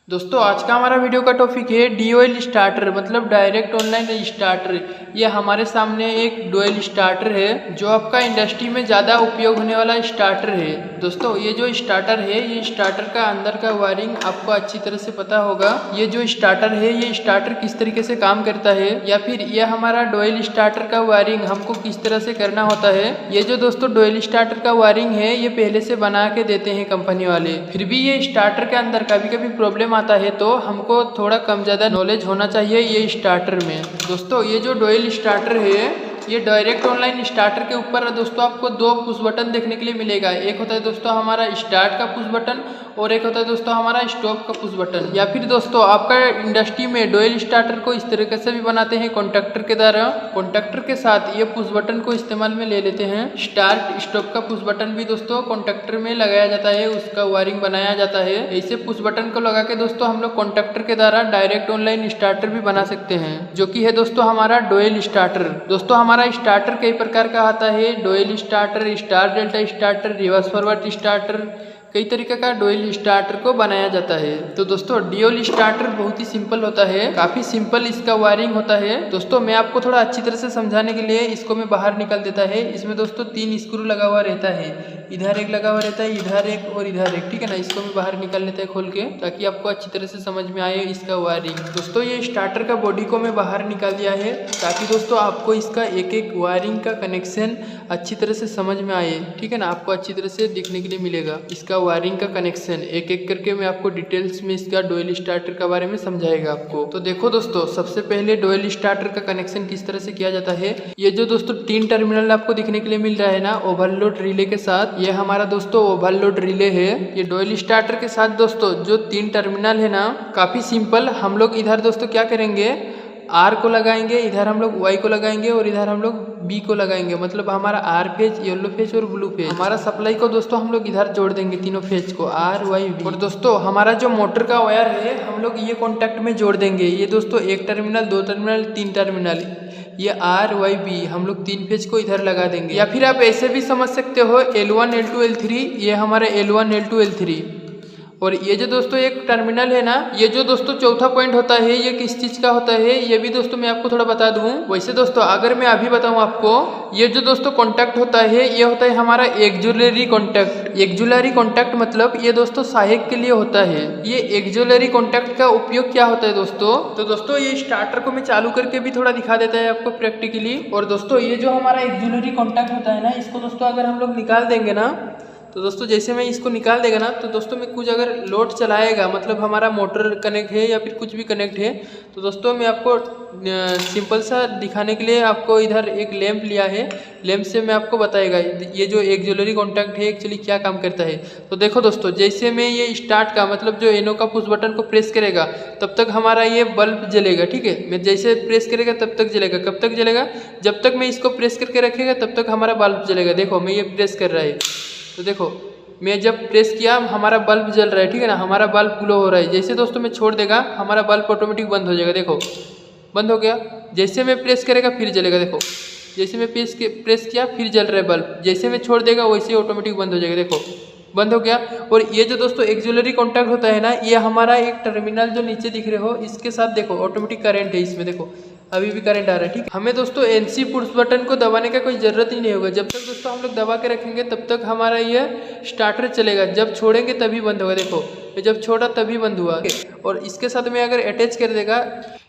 दोस्तों आज का हमारा वीडियो का टॉपिक है DOL स्टार्टर मतलब डायरेक्ट ऑनलाइन स्टार्टर। ये हमारे सामने एक डोएल स्टार्टर है जो आपका इंडस्ट्री में ज़्यादा उपयोग होने वाला स्टार्टर है। दोस्तों ये जो स्टार्टर है ये स्टार्टर का अंदर का वायरिंग आपको अच्छी तरह से पता होगा। ये जो स्टार्टर है ये स्टार्टर किस तरीके से काम करता है या फिर ये हमारा डोएल स्टार्टर का वायरिंग हमको किस तरह से करना होता है। ये जो दोस्तों डोएल स्टार्टर का वायरिंग है ये पहले से बना के देते हैं कंपनी वाले, फिर भी ये स्टार्टर के अंदर कभी कभी प्रॉब्लम आता है तो हमको थोड़ा कम ज़्यादा नॉलेज होना चाहिए ये स्टार्टर में। दोस्तों ये जो डोएल स्टार्टर है ये डायरेक्ट ऑनलाइन स्टार्टर के ऊपर दोस्तों आपको दो पुश बटन देखने के लिए मिलेगा। एक होता है दोस्तों हमारा स्टार्ट का पुश बटन और एक होता है दोस्तों हमारा स्टॉप का पुश बटन। या फिर दोस्तों आपका इंडस्ट्री में डोएल स्टार्टर को इस तरीके से भी बनाते हैं कॉन्टैक्टर के द्वारा। कॉन्टैक्टर के साथ ये पुश बटन को इस्तेमाल में ले लेते हैं। स्टार्ट स्टॉप का पुश बटन भी दोस्तों कॉन्टैक्टर में लगाया जाता है, उसका वायरिंग बनाया जाता है। ऐसे पुश बटन को लगा के दोस्तों हम लोग कॉन्टैक्टर के द्वारा डायरेक्ट ऑनलाइन स्टार्टर भी बना सकते हैं, जो कि है दोस्तों हमारा डोएल स्टार्टर। दोस्तों हमारा स्टार्टर कई प्रकार का आता है, dual starter, star delta starter, reverse forward starter, कई तरीके का डोएल स्टार्टर को बनाया जाता है। तो दोस्तों डोएल स्टार्टर बहुत ही सिंपल होता है, काफी सिंपल इसका वायरिंग होता है। दोस्तों मैं आपको थोड़ा अच्छी तरह से समझाने के लिए इसको मैं बाहर निकाल देता है। इसमें दोस्तों 3 स्क्रू लगा हुआ रहता है, इधर एक लगा हुआ रहता है, इधर एक और इधर एक, ठीक है ना। इसको मैं बाहर निकाल लेता है खोल के, ताकि आपको अच्छी तरह से समझ में आए इसका वायरिंग। दोस्तों ये स्टार्टर का बॉडी को मैं बाहर निकाल दिया है ताकि दोस्तों आपको इसका एक एक वायरिंग का कनेक्शन अच्छी तरह से समझ में आए, ठीक है ना। आपको अच्छी तरह से देखने के लिए मिलेगा इसका वायरिंग का कनेक्शन। एक एक करके मैं आपको डिटेल्स में इसका डोएल स्टार्टर के बारे में समझाएगा आपको। तो देखो दोस्तों सबसे पहले डोएल स्टार्टर का कनेक्शन किस तरह से किया जाता है। ये जो दोस्तों 3 टर्मिनल आपको दिखने के लिए मिल रहा है ना ओवरलोड रिले के साथ, ये हमारा दोस्तों ओवरलोड रिले है। ये डोएल स्टार्टर के साथ दोस्तों जो 3 टर्मिनल है ना, काफी सिंपल। हम लोग इधर दोस्तों क्या करेंगे, आर को लगाएंगे, इधर हम लोग वाई को लगाएंगे और इधर हम लोग बी को लगाएंगे। मतलब हमारा आर फेज, येलो फेज और ब्लू फेज, हमारा सप्लाई को दोस्तों हम लोग इधर जोड़ देंगे तीनों फेज को, आर वाई बी। और दोस्तों हमारा जो मोटर का वायर है हम लोग ये कॉन्टैक्ट में जोड़ देंगे। ये दोस्तों 1 टर्मिनल, 2 टर्मिनल, 3 टर्मिनल, ये आर वाई बी हम लोग 3 फेज को इधर लगा देंगे। या फिर आप ऐसे भी समझ सकते हो L1 L2 L3, ये हमारा L1 L2 L3। और ये जो दोस्तों एक टर्मिनल है ना, ये जो दोस्तों चौथा पॉइंट होता है ये किस चीज का होता है ये भी दोस्तों मैं आपको थोड़ा बता दूं। वैसे दोस्तों अगर मैं अभी बताऊं आपको, ये जो दोस्तों कॉन्टैक्ट होता है ये होता है हमारा एक्जुलरी कॉन्टैक्ट। एक्जुलरी कॉन्टैक्ट मतलब ये दोस्तों सहायक के लिए होता है। ये एक्जुलरी कॉन्टैक्ट का उपयोग क्या होता है दोस्तों, तो दोस्तों ये स्टार्टर को मैं चालू करके भी थोड़ा दिखा देता है आपको प्रैक्टिकली। और दोस्तों ये जो हमारा एक्जुलरी कॉन्टैक्ट होता है ना, इसको दोस्तों अगर हम लोग निकाल देंगे ना, तो दोस्तों जैसे मैं इसको निकाल देगा ना, तो दोस्तों मैं कुछ अगर लोड चलाएगा, मतलब हमारा मोटर कनेक्ट है या फिर कुछ भी कनेक्ट है, तो दोस्तों मैं आपको सिंपल सा दिखाने के लिए आपको इधर एक लैंप लिया है। लैंप से मैं आपको बताएगा ये जो एक्जुलरी कॉन्टैक्ट है एक्चुअली क्या काम करता है। तो देखो दोस्तों जैसे मैं ये स्टार्ट का मतलब जो एनो का पुश बटन को प्रेस करेगा तब तक हमारा ये बल्ब जलेगा, ठीक है। मैं जैसे प्रेस करेगा तब तक जलेगा। कब तक जलेगा, जब तक मैं इसको प्रेस करके रखेगा तब तक हमारा बल्ब जलेगा। देखो मैं ये प्रेस कर रहा है, तो देखो मैं जब प्रेस किया हमारा बल्ब जल रहा है, ठीक है ना, हमारा बल्ब ग्लो हो रहा है। जैसे दोस्तों मैं छोड़ देगा हमारा बल्ब ऑटोमेटिक बंद हो जाएगा। देखो बंद हो गया। जैसे मैं प्रेस करेगा फिर जलेगा। देखो जैसे मैं प्रेस किया फिर जल रहा है बल्ब, जैसे मैं छोड़ देगा वैसे ऑटोमेटिक बंद हो जाएगा। देखो बंद हो गया। और ये जो दोस्तों एक्जुलरी कॉन्टैक्ट होता है ना, ये हमारा एक टर्मिनल जो नीचे दिख रहे हो इसके साथ देखो ऑटोमेटिक करंट है इसमें। देखो अभी भी करंट आ रहा है, ठीक है। हमें दोस्तों एनसी पुश बटन को दबाने का कोई जरूरत ही नहीं होगा। जब तक दोस्तों हम लोग दबा के रखेंगे तब तक हमारा ये स्टार्टर चलेगा, जब छोड़ेंगे तभी बंद होगा। देखो जब छोड़ा तभी बंद हुआ। और इसके साथ में अगर अटैच कर देगा,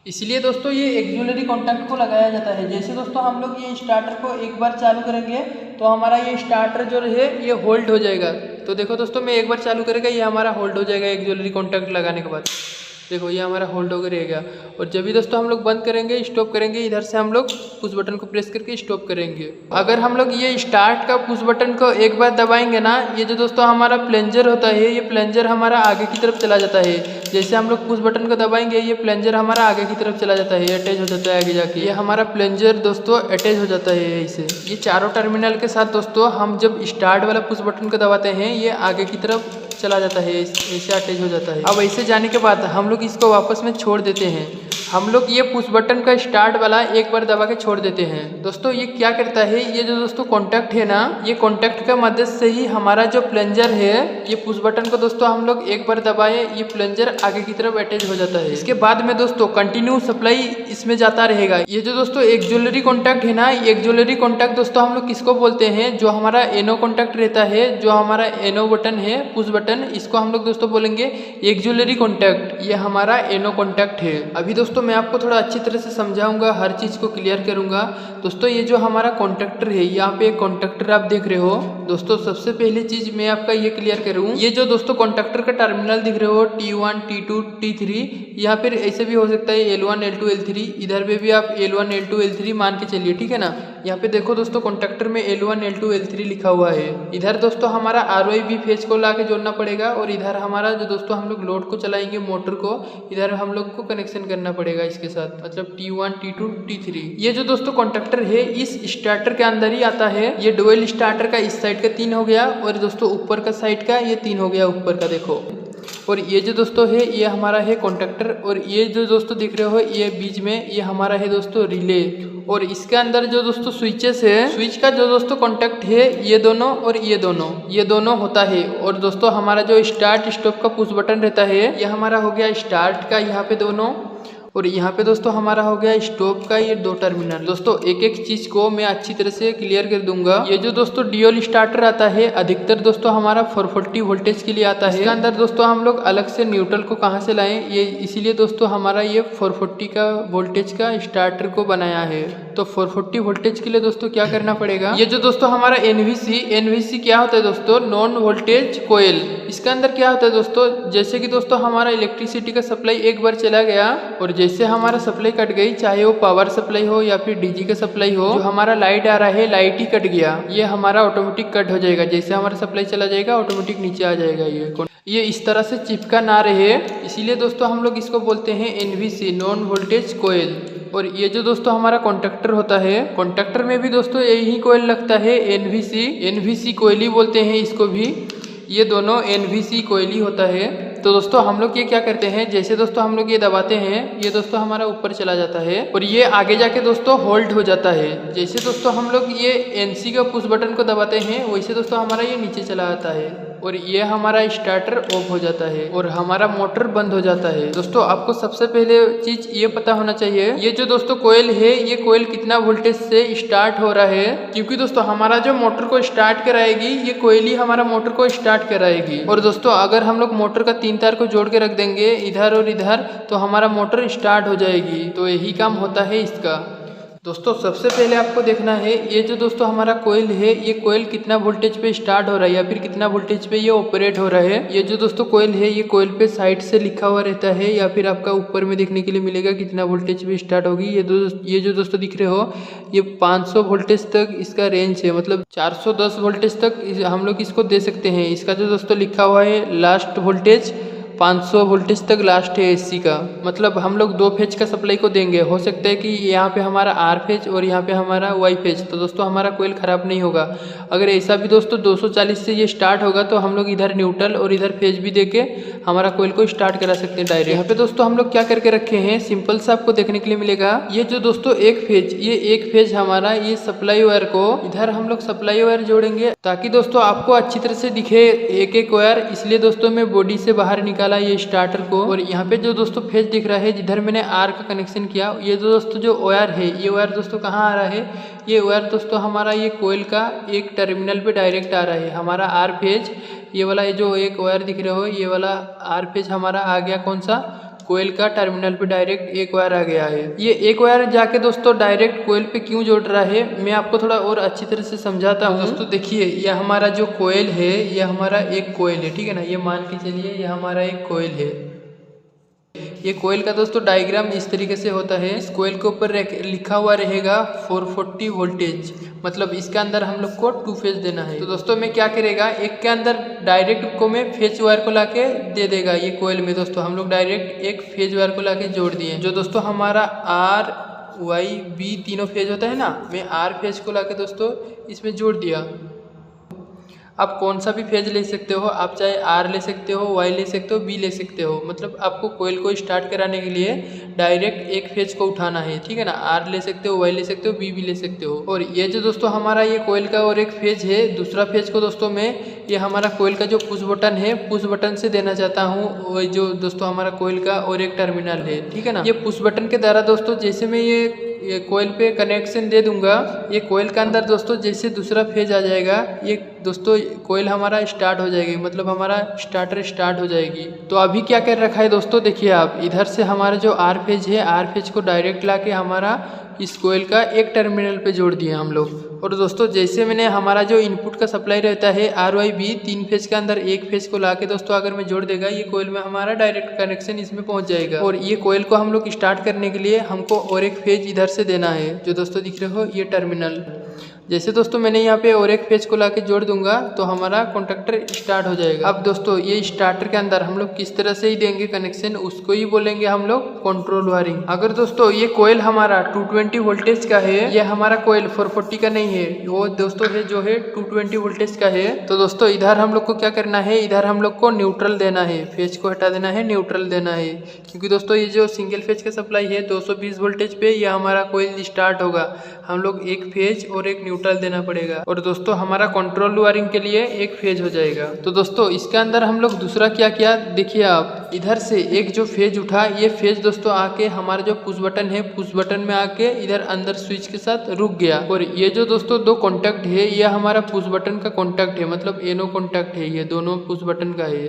इसलिए दोस्तों ये एक्जुलरी कॉन्टैक्ट को लगाया जाता है। जैसे दोस्तों हम लोग ये स्टार्टर को एक बार चालू करेंगे तो हमारा ये स्टार्टर जो है ये होल्ड हो जाएगा। तो देखो दोस्तों मैं एक बार चालू करेगा ये हमारा होल्ड हो जाएगा एक्जुलरी कॉन्टैक्ट लगाने के बाद। देखो ये हमारा होल्ड होकर रहेगा। और जब भी दोस्तों हम लोग बंद करेंगे स्टॉप करेंगे, इधर से हम लोग पुश बटन को प्रेस करके स्टॉप करेंगे। अगर हम लोग ये स्टार्ट का पुश बटन को एक बार दबाएंगे ना, ये जो दोस्तों हमारा प्लंजर होता है ये प्लंजर हमारा आगे की तरफ चला जाता है। जैसे हम लोग पुश बटन को दबाएंगे ये प्लंजर हमारा आगे की तरफ चला जाता है, अटैच हो जाता है आगे जाके। ये हमारा प्लंजर दोस्तों अटैच हो जाता है ऐसे। ये चारों टर्मिनल के साथ दोस्तों हम जब स्टार्ट वाला पुश बटन को दबाते हैं ये आगे की तरफ चला जाता है, ऐसे अटैच हो जाता है। अब ऐसे जाने के बाद हम लोग इसको वापस में छोड़ देते हैं। हम लोग ये पुश बटन का स्टार्ट वाला एक बार दबा के छोड़ देते हैं। दोस्तों ये क्या करता है, ये जो दोस्तों कॉन्टैक्ट है ना, ये कॉन्टैक्ट का मदद से ही हमारा जो प्लंजर है, ये पुश बटन को दोस्तों हम लोग एक बार दबाए, ये प्लंजर आगे की तरफ अटैच हो जाता है। इसके बाद में दोस्तों कंटिन्यू सप्लाई इसमें जाता रहेगा। ये जो दोस्तों एक्सिलरी कॉन्टैक्ट है ना, ये एक्सिलरी कॉन्टैक्ट दोस्तों हम लोग किसको बोलते हैं, जो हमारा एनो कॉन्टैक्ट रहता है, जो हमारा एनो बटन है पुश बटन, इसको हम लोग दोस्तों बोलेंगे एक्सिलरी कॉन्टैक्ट। ये हमारा एनो कॉन्टैक्ट है। अभी दोस्तों मैं आपको थोड़ा अच्छी तरह से समझाऊंगा, हर चीज को क्लियर करूंगा। दोस्तों ये जो हमारा कॉन्टैक्टर है, यहाँ पे एक कॉन्टैक्टर आप देख रहे हो। दोस्तों सबसे पहली चीज मैं आपका ये क्लियर करूँ, ये जो दोस्तों कॉन्टैक्टर का टर्मिनल दिख रहे हो T1 T2 T3, यहाँ पर ऐसे भी हो सकता है L1 L2 L3, इधर पे भी आप L1 L2 L3 मान के चलिए, ठीक है ना। यहाँ पे देखो दोस्तों कॉन्टैक्टर में L1 L2 L3 लिखा हुआ है। इधर दोस्तों हमारा ROI फेज को ला के जोड़ना पड़ेगा, और इधर हमारा जो दोस्तों हम लोग लोड को चलाएंगे मोटर को, इधर हम लोग को कनेक्शन करना पड़ेगा इसके साथ, मतलब T1 T2 T3। ये जो दोस्तों कॉन्टैक्टर है इस स्टार्टर के अंदर ही आता है। ये डुअल स्टार्टर का इस साइड का 3 हो गया, और दोस्तों ऊपर का साइड का ये 3 हो गया ऊपर का, देखो। और ये जो दोस्तों है ये हमारा है कॉन्टैक्टर, और ये जो दोस्तों दिख रहे हो ये बीच में ये हमारा है दोस्तों रिले। और इसके अंदर जो दोस्तों स्विचेस है, स्विच का जो दोस्तों कॉन्टैक्ट है ये दोनों और ये दोनों होता है। और दोस्तों हमारा जो स्टार्ट स्टॉप का पुश बटन रहता है, ये हमारा हो गया स्टार्ट का यहाँ पे दोनों, और यहाँ पे दोस्तों हमारा हो गया स्टॉप का ये 2 टर्मिनल। दोस्तों एक एक चीज को मैं अच्छी तरह से क्लियर कर दूंगा। ये जो दोस्तों ड्यूल स्टार्टर आता है अधिकतर दोस्तों हमारा 440 वोल्टेज के लिए आता है। इसके अंदर दोस्तों हम लोग अलग से न्यूट्रल को कहाँ से लाएं, ये इसीलिए दोस्तों हमारा ये 440 का वोल्टेज का स्टार्टर को बनाया है। तो 440 वोल्टेज के लिए दोस्तों क्या करना पड़ेगा, ये जो दोस्तों हमारा एनवीसी क्या होता है दोस्तों, नॉन वोल्टेज कोयल। इसके अंदर क्या होता है दोस्तों, जैसे कि दोस्तों हमारा इलेक्ट्रिसिटी का सप्लाई एक बार चला गया, और जैसे हमारा सप्लाई कट गई, चाहे वो पावर सप्लाई हो या फिर डीजी का सप्लाई हो, जो हमारा लाइट आ रहा है लाइट ही कट गया, ये हमारा ऑटोमेटिक कट हो जाएगा। जैसे हमारा सप्लाई चला जाएगा ऑटोमेटिक नीचे आ जाएगा। ये इस तरह से चिपका ना रहे, इसीलिए दोस्तों हम लोग इसको बोलते हैं एनवीसी, नॉन वोल्टेज कोयल। और ये जो दोस्तों हमारा कॉन्टैक्टर होता है, कॉन्टैक्टर में भी दोस्तों यही कोयल लगता है, एनवीसी कोयल ही बोलते हैं इसको भी। ये दोनों एनवीसी कोयल ही होता है। तो दोस्तों हम लोग ये क्या करते हैं, जैसे दोस्तों हम लोग ये दबाते हैं, ये दोस्तों हमारा ऊपर चला जाता है, और ये आगे जाके दोस्तों होल्ड हो जाता है। जैसे दोस्तों हम लोग ये एनसी का पुश बटन को दबाते हैं, वैसे दोस्तों हमारा ये नीचे चला आता है, और ये हमारा स्टार्टर ऑफ हो जाता है, और हमारा मोटर बंद हो जाता है। दोस्तों आपको सबसे पहले चीज ये पता होना चाहिए, ये जो दोस्तों कोयल है, ये कोयल कितना वोल्टेज से स्टार्ट हो रहा है, क्योंकि दोस्तों हमारा जो मोटर को स्टार्ट कराएगी, ये कोयल ही हमारा मोटर को स्टार्ट कराएगी। और दोस्तों अगर हम लोग मोटर का 3 तार को जोड़ के रख देंगे इधर और इधर, तो हमारा मोटर स्टार्ट हो जाएगी। तो यही काम होता है इसका। दोस्तों सबसे पहले आपको देखना है, ये जो दोस्तों हमारा कोयल है, ये कोयल कितना वोल्टेज पे स्टार्ट हो रहा है या फिर कितना वोल्टेज पे ये ऑपरेट हो रहा है। ये जो दोस्तों कोयल है, ये कोयल पे साइड से लिखा हुआ रहता है, या फिर आपका ऊपर में देखने के लिए मिलेगा कितना वोल्टेज पे स्टार्ट होगी। ये जो दोस्तों दिख रहे हो, ये 500 वोल्टेज तक इसका रेंज है, मतलब 410 वोल्टेज तक हम लोग इसको दे सकते हैं। इसका जो दोस्तों लिखा हुआ है लास्ट वोल्टेज 500 वोल्टेज तक लास्ट है एसी का, मतलब हम लोग 2 फेज का सप्लाई को देंगे। हो सकता है कि यहाँ पे हमारा आर फेज और यहाँ पे हमारा वाई फेज, तो दोस्तों हमारा कोयल ख़राब नहीं होगा। अगर ऐसा भी दोस्तों 240 से ये स्टार्ट होगा, तो हम लोग इधर न्यूट्रल और इधर फेज भी देके हमारा कोयल को स्टार्ट करा सकते हैं डायरेक्ट। यहाँ पे दोस्तों हम लोग क्या करके रखे हैं, सिंपल सा आपको देखने के लिए मिलेगा। ये जो दोस्तों एक फेज हमारा, ये सप्लाई वायर को इधर हम लोग सप्लाई वायर जोड़ेंगे, ताकि दोस्तों आपको अच्छी तरह से दिखे एक वायर। इसलिए दोस्तों मैं बॉडी से बाहर निकाला ये स्टार्टर को। और यहाँ पे जो दोस्तों फेज दिख रहा है, जिधर मैंने आर का कनेक्शन किया, ये जो दोस्तों जो वायर है, ये वायर दोस्तों कहाँ आ रहा है, ये वायर दोस्तों हमारा ये कोयल का एक टर्मिनल पे डायरेक्ट आ रहा है। हमारा आर फेज, ये वाला ये जो एक वायर दिख रहे हो, ये वाला आर फेज हमारा आ गया कौन सा, कोयल का टर्मिनल पे डायरेक्ट एक वायर आ गया है। ये एक वायर जाके दोस्तों डायरेक्ट कोयल पे क्यों जोड़ रहा है, मैं आपको थोड़ा और अच्छी तरह से समझाता हूँ। दोस्तों देखिए, ये हमारा जो कोयल है, ये हमारा एक कोयल है, ठीक है ना। ये मान के चलिए ये हमारा एक कोयल है। ये कोयल का दोस्तों डायग्राम इस तरीके से होता है। इस कोयल के ऊपर लिखा हुआ रहेगा 440 वोल्टेज, मतलब इसके अंदर हम लोग को 2 फेज देना है। तो दोस्तों में क्या करेगा, एक के अंदर डायरेक्ट को में फेज वायर को लाके दे देगा। ये कोयल में दोस्तों हम लोग डायरेक्ट एक फेज वायर को लाके जोड़ दिए। जो दोस्तों हमारा आर वाई बी तीनों फेज होता है ना, मैं आर फेज को लाके दोस्तों इसमें जोड़ दिया। आप कौन सा भी फेज ले सकते हो, आप चाहे आर ले सकते हो, वाई ले सकते हो, बी ले सकते हो। मतलब आपको कोयल को स्टार्ट कराने के लिए डायरेक्ट एक फेज को उठाना है, ठीक है ना। आर ले सकते हो, वाई ले सकते हो, बी भी ले सकते हो। और ये जो दोस्तों हमारा ये कोयल का और एक फेज है, दूसरा फेज को दोस्तों मैं ये हमारा कोयल का जो पुश बटन है, पुश बटन से देना चाहता हूँ। वो जो दोस्तों हमारा कोयल का और एक टर्मिनल है, ठीक है ना। ये पुश बटन के द्वारा दोस्तों जैसे मैं ये कोयल पे कनेक्शन दे दूंगा, ये कोयल के अंदर दोस्तों जैसे दूसरा फेज आ जाएगा, ये दोस्तों कोयल हमारा स्टार्ट हो जाएगी, मतलब हमारा स्टार्टर स्टार्ट हो जाएगी। तो अभी क्या कर रखा है दोस्तों, देखिए आप इधर से हमारा जो आर फेज है, आर फेज को डायरेक्ट ला के हमारा इस कोयल का एक टर्मिनल पे जोड़ दिए हम लोग। और दोस्तों जैसे मैंने हमारा जो इनपुट का सप्लाई रहता है आर वाई बी, 3 फेज के अंदर एक फेज को ला के दोस्तों अगर मैं जोड़ देगा, ये कोयल में हमारा डायरेक्ट कनेक्शन इसमें पहुंच जाएगा। और ये कोयल को हम लोग स्टार्ट करने के लिए हमको और एक फेज इधर से देना है, जो दोस्तों दिख रहे हो ये टर्मिनल। जैसे दोस्तों मैंने यहाँ पे और एक फेज को लाके जोड़ दूंगा तो हमारा कॉन्ट्रैक्टर स्टार्ट हो जाएगा। अब दोस्तों ये स्टार्टर के अंदर हम लोग किस तरह से ही देंगे कनेक्शन, उसको ही बोलेंगे हम लोग कंट्रोल वायरिंग। अगर दोस्तों ये कोयल हमारा 220 वोल्टेज का है, ये हमारा कोयल 440 का नहीं है, वो दोस्तों है जो है 220 वोल्टेज का है। तो दोस्तों इधर हम लोग को क्या करना है, इधर हम लोग को न्यूट्रल देना है, फेज को हटा देना है, न्यूट्रल देना है। क्योंकि दोस्तों ये जो सिंगल फेज का सप्लाई है 220 वोल्टेज पे, ये हमारा कोयल स्टार्ट होगा, हम लोग एक फेज और एक न्यूट्रल देना पड़ेगा। और दोस्तों हमारा कंट्रोल वायरिंग के लिए एक फेज हो जाएगा। तो दोस्तों इसके अंदर हम लोग दूसरा क्या किया, देखिए आप इधर से एक जो फेज उठा, ये फेज दोस्तों आके हमारा जो पुश बटन है, पुश बटन में आके इधर अंदर स्विच के साथ रुक गया। और ये जो दोस्तों 2 कॉन्टैक्ट है, ये हमारा पुश बटन का कॉन्टैक्ट है, मतलब एनो कॉन्टैक्ट है, ये दोनों पुश बटन का है,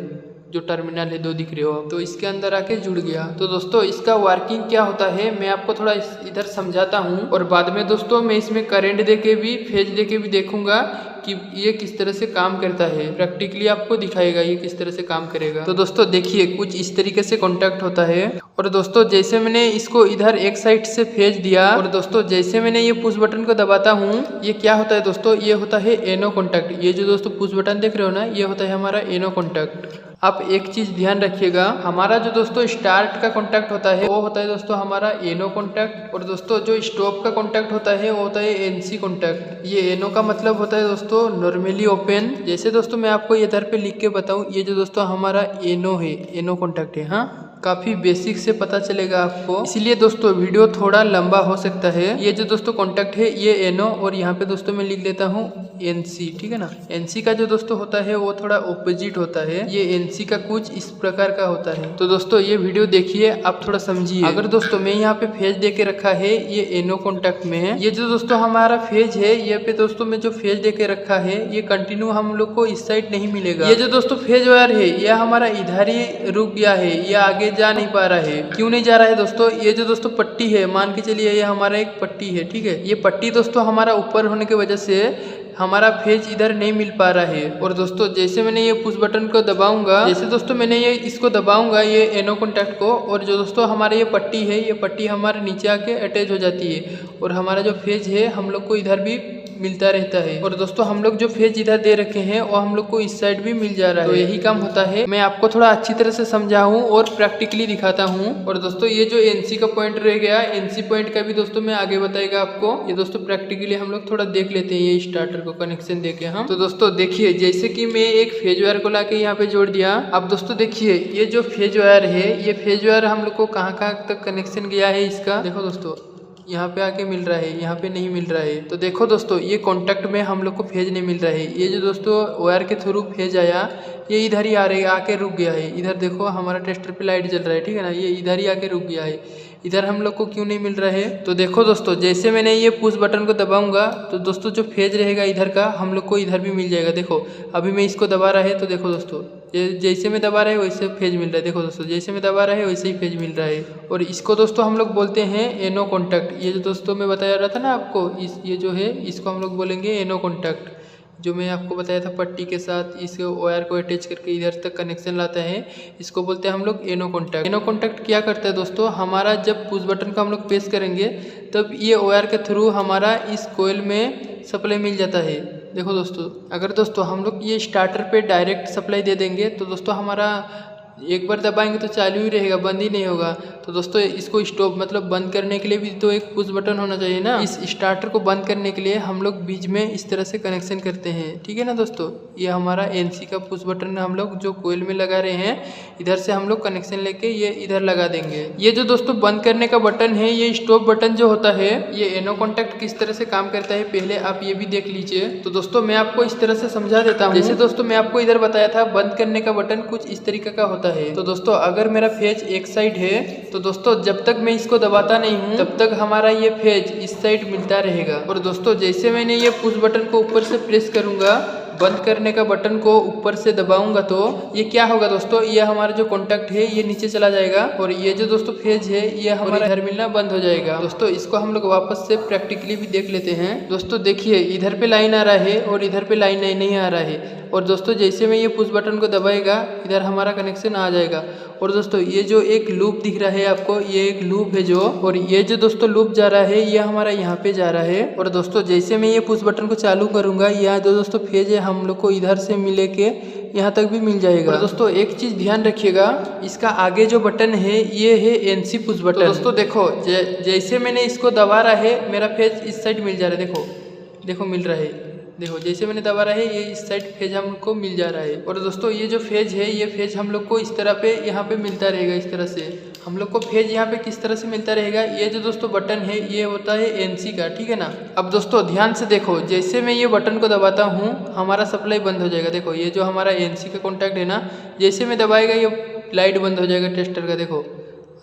जो टर्मिनल है 2 दिख रहे हो, तो इसके अंदर आके जुड़ गया। तो दोस्तों इसका वर्किंग क्या होता है मैं आपको थोड़ा इधर समझाता हूँ, और बाद में दोस्तों मैं इसमें करंट देके भी, फेज देके भी देखूंगा कि ये किस तरह से काम करता है। प्रैक्टिकली आपको दिखाएगा ये किस तरह से काम करेगा। तो दोस्तों देखिए कुछ इस तरीके से कॉन्टैक्ट होता है। और दोस्तों जैसे मैंने इसको इधर एक साइड से फेज दिया, और दोस्तों जैसे मैंने ये पुश बटन को दबाता हूँ, ये क्या होता है दोस्तों, ये होता है एनो कॉन्टैक्ट। ये जो दोस्तों पुश बटन देख रहे हो ना, ये होता है हमारा एनो कॉन्टैक्ट। आप एक चीज ध्यान रखिएगा, हमारा जो दोस्तों स्टार्ट का कॉन्टैक्ट होता है वो होता है दोस्तों हमारा एनो कॉन्टैक्ट, और दोस्तों जो स्टॉप का कॉन्टैक्ट होता है वो होता है एनसी कॉन्टैक्ट। ये एनो का मतलब होता है दोस्तों नॉर्मली ओपन। जैसे दोस्तों मैं आपको इधर पे लिख के बताऊं, ये जो दोस्तों हमारा एनो है, एनो कॉन्टैक्ट है, हाँ काफी बेसिक से पता चलेगा आपको, इसलिए दोस्तों वीडियो थोड़ा लंबा हो सकता है। ये जो दोस्तों कॉन्टैक्ट है ये एनो, और यहाँ पे दोस्तों मैं लिख देता हूँ एनसी, ठीक है ना। एनसी का जो दोस्तों होता है वो थोड़ा ऑपोजिट होता है, ये एनसी का कुछ इस प्रकार का होता है। तो दोस्तों ये वीडियो देखिए, आप थोड़ा समझिए। अगर दोस्तों मैं यहाँ पे फेज दे के रखा है, ये एनो कॉन्टैक्ट में है। ये जो दोस्तों हमारा फेज है, ये पे दोस्तों में जो फेज दे के रखा है, ये कंटिन्यू हम लोग को इस साइड नहीं मिलेगा। ये जो दोस्तों फेज वायर है, ये हमारा इधर ही रुक गया है, ये आगे जा नहीं पा रहा है। क्यों नहीं जा रहा है दोस्तों, ये जो दोस्तों पट्टी है, मान के चलिए ये हमारा एक पट्टी है, ठीक है। ये पट्टी दोस्तों हमारा ऊपर होने की वजह से हमारा फेज इधर नहीं मिल पा रहा है। और दोस्तों जैसे मैंने ये पुश बटन को दबाऊंगा, जैसे दोस्तों मैंने ये इसको दबाऊंगा, ये एनो कॉन्टैक्ट को, और जो दोस्तों हमारे ये पट्टी है, ये पट्टी हमारे नीचे आके अटैच हो जाती है, और हमारा जो फेज है हम लोग को इधर भी मिलता रहता है। और दोस्तों हम लोग जो फेज इधर दे रखे हैं वो हम लोग को इस साइड भी मिल जा रहा है। तो यही काम होता है, मैं आपको थोड़ा अच्छी तरह से समझाऊं और प्रैक्टिकली दिखाता हूं। और दोस्तों ये जो एनसी का पॉइंट रह गया, एनसी पॉइंट का भी दोस्तों मैं आगे बताएगा आपको। ये दोस्तों प्रैक्टिकली हम लोग थोड़ा देख लेते हैं, ये स्टार्टर को कनेक्शन देके हम। तो दोस्तों देखिए, जैसे कि मैं एक फेज वायर को लाके यहाँ पे जोड़ दिया। अब दोस्तों देखिए ये जो फेज वायर है, ये फेज वायर हम लोग को कहाँ कहाँ तक कनेक्शन गया है इसका, देखो दोस्तों यहाँ पे आके मिल रहा है, यहाँ पे नहीं मिल रहा है। तो देखो दोस्तों ये कॉन्टैक्ट में हम लोग को फेज नहीं मिल रहा है। ये जो दोस्तों वायर के थ्रू फेज आया, ये इधर ही आके रुक गया है। इधर देखो हमारा टेस्टर पे लाइट जल रहा है, ठीक है ना, ये इधर ही आके रुक गया है। इधर हम लोग को क्यों नहीं मिल रहा है, तो देखो दोस्तों जैसे मैंने ये पुश बटन को दबाऊंगा तो दोस्तों जो फेज रहेगा इधर का, हम लोग को इधर भी मिल जाएगा। देखो अभी मैं इसको दबा रहा है, तो देखो दोस्तों जैसे मैं दबा रहा है वैसे फेज मिल रहा है। देखो दोस्तों जैसे मैं दबा रहा है वैसे ही फेज मिल रहा है। और इसको दोस्तों हम लोग बोलते हैं एनो कॉन्टैक्ट। ये जो दोस्तों मैं बताया रहा था ना आपको, ये जो है इसको हम लोग बोलेंगे एनो कॉन्टैक्ट। जो मैं आपको बताया था पट्टी के साथ इस वायर को अटैच करके इधर तक कनेक्शन लाता है, इसको बोलते हैं हम लोग एनो कॉन्टैक्ट। एनो कॉन्टैक्ट क्या करता है दोस्तों, हमारा जब पुश बटन का हम लोग प्रेस करेंगे तब ये वायर के थ्रू हमारा इस कोयल में सप्लाई मिल जाता है। देखो दोस्तों अगर दोस्तों हम लोग ये स्टार्टर पे डायरेक्ट सप्लाई दे देंगे तो दोस्तों हमारा एक बार दबाएंगे तो चालू ही रहेगा, बंद ही नहीं होगा। तो दोस्तों इसको स्टॉप मतलब बंद करने के लिए भी तो एक पुश बटन होना चाहिए ना। इस स्टार्टर को बंद करने के लिए हम लोग बीच में इस तरह से कनेक्शन करते हैं, ठीक है ना दोस्तों। ये हमारा एनसी का पुश बटन हम लोग जो कोयल में लगा रहे हैं, इधर से हम लोग कनेक्शन लेके ये इधर लगा देंगे। ये जो दोस्तों बंद करने का बटन है, ये स्टॉप बटन जो होता है, ये एनो कॉन्टैक्ट किस तरह से काम करता है पहले आप ये भी देख लीजिए। तो दोस्तों मैं आपको इस तरह से समझा देता हूँ। जैसे दोस्तों मैं आपको इधर बताया था बंद करने का बटन कुछ इस तरीके का होता है। तो दोस्तों अगर मेरा फेज एक साइड है तो दोस्तों जब तक मैं इसको दबाता नहीं हूँ तब तक हमारा ये फेज इस साइड मिलता रहेगा। और दोस्तों जैसे मैंने ये पुश बटन को ऊपर से प्रेस करूंगा, बंद करने का बटन को ऊपर से दबाऊंगा, तो ये क्या होगा दोस्तों, ये हमारा जो कॉन्टैक्ट है ये नीचे चला जाएगा और ये जो दोस्तों फेज है ये हमारा इधर मिलना बंद हो जाएगा। दोस्तों इसको हम लोग वापस से प्रैक्टिकली भी देख लेते हैं। दोस्तों देखिए इधर पे लाइन आ रहा है और इधर पे लाइन नहीं आ रहा है। और दोस्तों जैसे मैं ये पुश बटन को दबाएगा इधर हमारा कनेक्शन आ जाएगा। और दोस्तों ये जो एक लूप दिख रहा है आपको, ये एक लूप है जो, और ये जो दोस्तों लूप जा रहा है ये हमारा यहाँ पे जा रहा है। और दोस्तों जैसे मैं ये पुश बटन को चालू करूंगा, यहाँ जो दोस्तों फेज है हम लोग को इधर से मिले के यहाँ तक भी मिल जाएगा। और दोस्तों एक चीज ध्यान रखिएगा, इसका आगे जो बटन है ये है एनसी पुश बटन। तो दोस्तों देखो जैसे मैंने इसको दबा रहा है मेरा फेज इस साइड मिल जा रहा है, देखो मिल रहा है। देखो जैसे मैंने दबा रहा है ये इस साइड फेज हमको मिल जा रहा है। और दोस्तों ये जो फेज है ये फेज हम लोग को इस तरह पे यहाँ पे मिलता रहेगा। इस तरह से हम लोग को फेज यहाँ पे किस तरह से मिलता रहेगा, ये जो दोस्तों बटन है ये होता है एनसी का, ठीक है ना। अब दोस्तों ध्यान से देखो, जैसे मैं ये बटन को दबाता हूँ हमारा सप्लाई बंद हो जाएगा। देखो ये जो हमारा एनसी का कॉन्टैक्ट है ना, जैसे मैं दबाएगा ये लाइट बंद हो जाएगा टेस्टर का। देखो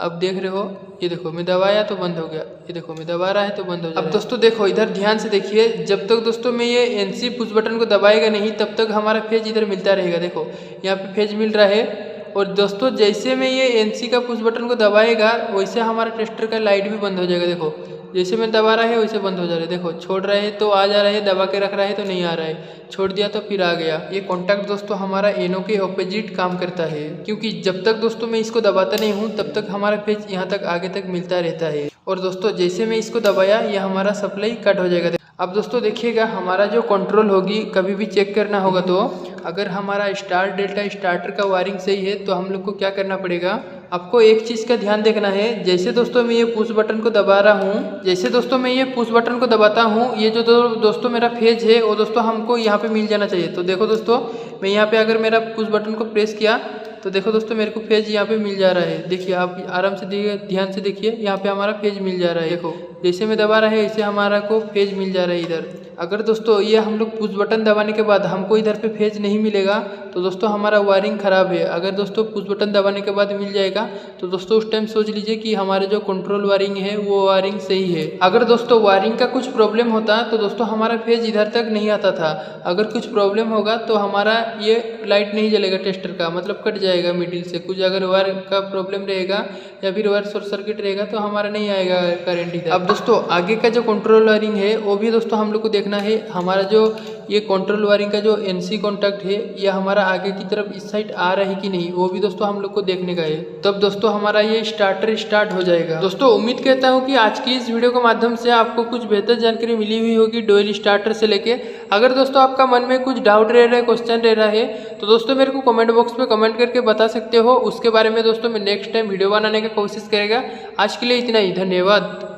अब देख रहे हो, ये देखो मैं दबाया तो बंद हो गया, ये देखो मैं दबा रहा है तो बंद हो जाएगा। अब दोस्तों देखो इधर ध्यान से देखिए, जब तक दोस्तों मैं ये एनसी पुश बटन को दबाएगा नहीं तब तक हमारा फेज इधर मिलता रहेगा। देखो यहाँ पे फेज मिल रहा है। और दोस्तों जैसे मैं ये एनसी का पुश बटन को दबाएगा वैसे हमारा टेस्टर का लाइट भी बंद हो जाएगा। देखो जैसे मैं दबा रहा है वैसे बंद हो जा रहा है। देखो छोड़ रहा है तो आ जा रहा है, दबा के रख रहा है तो नहीं आ रहा है, छोड़ दिया तो फिर आ गया। ये कॉन्टैक्ट दोस्तों हमारा एनो के ऑपोजिट काम करता है, क्योंकि जब तक दोस्तों मैं इसको दबाता नहीं हूँ तब तक हमारा फेज यहाँ तक आगे तक मिलता रहता है। और दोस्तों जैसे मैं इसको दबाया ये हमारा सप्लाई कट हो जाएगा। अब दोस्तों देखिएगा हमारा जो कंट्रोल होगी कभी भी चेक करना होगा, तो अगर हमारा स्टार डेल्टा स्टार्टर का वायरिंग सही है तो हम लोग को क्या करना पड़ेगा, आपको एक चीज़ का ध्यान देखना है। जैसे दोस्तों मैं ये पुश बटन को दबा रहा हूँ, जैसे दोस्तों मैं ये पुश बटन को दबाता हूँ, ये जो दोस्तों मेरा फेज है वो दोस्तों हमको यहाँ पे मिल जाना चाहिए। तो देखो दोस्तों मैं यहाँ पे अगर मेरा पुश बटन को प्रेस किया तो देखो दोस्तों मेरे को फेज यहाँ पे मिल जा रहा है। देखिए आप आराम से देखिए, ध्यान से देखिए, यहाँ पे हमारा फेज मिल जा रहा है। देखो जैसे मैं दबा रहा है ऐसे हमारा को फेज मिल जा रहा है इधर। अगर दोस्तों ये हम लोग पुश बटन दबाने के बाद हमको इधर पे फेज नहीं मिलेगा तो दोस्तों हमारा वायरिंग खराब है। अगर दोस्तों पुश बटन दबाने के बाद मिल जाएगा तो दोस्तों उस टाइम सोच लीजिए कि हमारे जो कंट्रोल वायरिंग है वो वायरिंग सही है। अगर दोस्तों वायरिंग का कुछ प्रॉब्लम होता तो दोस्तों हमारा फेज इधर तक नहीं आता था। अगर कुछ प्रॉब्लम होगा तो हमारा ये लाइट नहीं जलेगा टेस्टर का, मतलब कट जाएगा मिडिल से। कुछ अगर वायर का प्रॉब्लम रहेगा या फिर वायर शॉर्ट सर्किट रहेगा तो हमारा नहीं आएगा करंट इधर। अब दोस्तों आगे का जो कंट्रोल वायरिंग है वो भी दोस्तों हम लोग को देखना है। हमारा जो ये कंट्रोल वायरिंग का जो एनसी कॉन्टैक्ट है ये हमारा आगे की तरफ इस साइड आ रहा है कि नहीं, वो भी दोस्तों हम लोग को देखने का है। तब दोस्तों हमारा ये स्टार्टर स्टार्ट हो जाएगा। दोस्तों उम्मीद करता हूँ कि आज की इस वीडियो के माध्यम से आपको कुछ बेहतर जानकारी मिली हुई होगी डोयल स्टार्टर से लेके। अगर दोस्तों आपका मन में कुछ डाउट रह रहा है, क्वेश्चन रह रहा है तो दोस्तों मेरे को कमेंट बॉक्स में कमेंट करके बता सकते हो। उसके बारे में दोस्तों मैं नेक्स्ट टाइम वीडियो बनाने की कोशिश करेगा। आज के लिए इतना ही, धन्यवाद।